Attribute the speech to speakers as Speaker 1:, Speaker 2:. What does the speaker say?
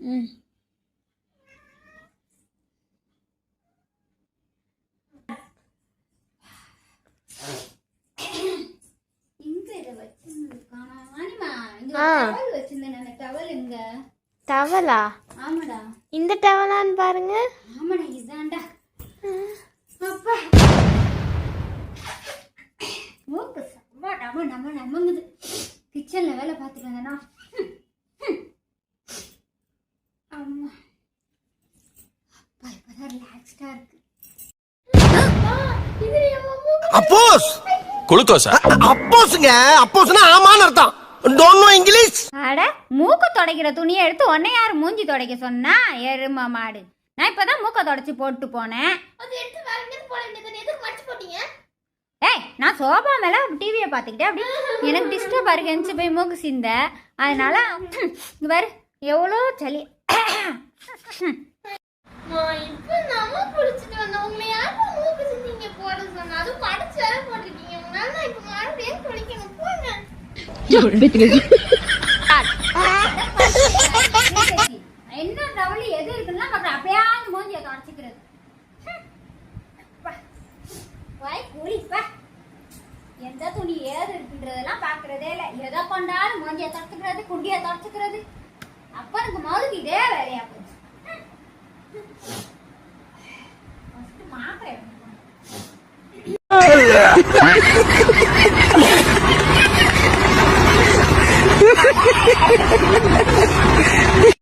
Speaker 1: ம். டவலா?
Speaker 2: ஆமாடா.
Speaker 1: இந்த டவலான்னு பாருங்க.
Speaker 2: ஆமாடா இதான்டா. அப்பா மூக்கு சம்பா நமங்குது. கிச்சன்ல வேலை பார்த்துட்டு வந்தேனா. அம்மா அப்பா இப்பதான் ரிலாக்ஸ்டா இருக்கு.
Speaker 3: அப்போஸ் குளுக்கோஸா? அப்போஸ்ங்க. அப்போஸ்னா ஆமான்னு அர்த்தம். Don't know English.
Speaker 2: அட மூக்கு துடைக்கிற துணியை எடுத்து உன்னை யாரு மூஞ்சி துடைக்க சொன்னா? எரும மாடு. நான் இப்பதான் மூக்க தொடச்சி போட்டு போனேன்.
Speaker 4: அது எடுத்து வேற எங்கேயும் போல இந்த எதுக்கு மடிச்சு போட்டீங்க?
Speaker 2: ஏய் நான் சோபா மேல டிவியை பார்த்துக்கிட்டே அப்படி எனக்கு டிஸ்டர்ப் இருக்கு எந்திச்சு போய் மூக்கு சிந்த. அதனால இங்க பாரு எவ்வளோ சளி.
Speaker 4: நான் இப்போ நம்ம குளிச்சுட்டு வந்தேன். உங்களை யாரும் மூக்கு சிந்திங்க போட சொன்னா? அதுவும் மடிச்சு வேற போட்டிருக்கீங்க. உங்களால நான் இப்போ மறுபடியும் குளிக்கணும். போங்க.
Speaker 2: என்ன டவல் எது இருக்குன்னா அப்புறம் அப்படியே மூஞ்சியை தொடச்சிக்கிறது. வாய் குளிப்பா. எந்த துணி ஏது இருக்குன்றதெல்லாம் பாக்குறதே இல்லை. எதை கொண்டாலும் மூஞ்சியை தொடச்சுக்கிறது, குண்டியை தொடச்சுக்கிறது. அப்ப எனக்கு மறுக்கு இதே வேலையா போச்சு. மாத்திரை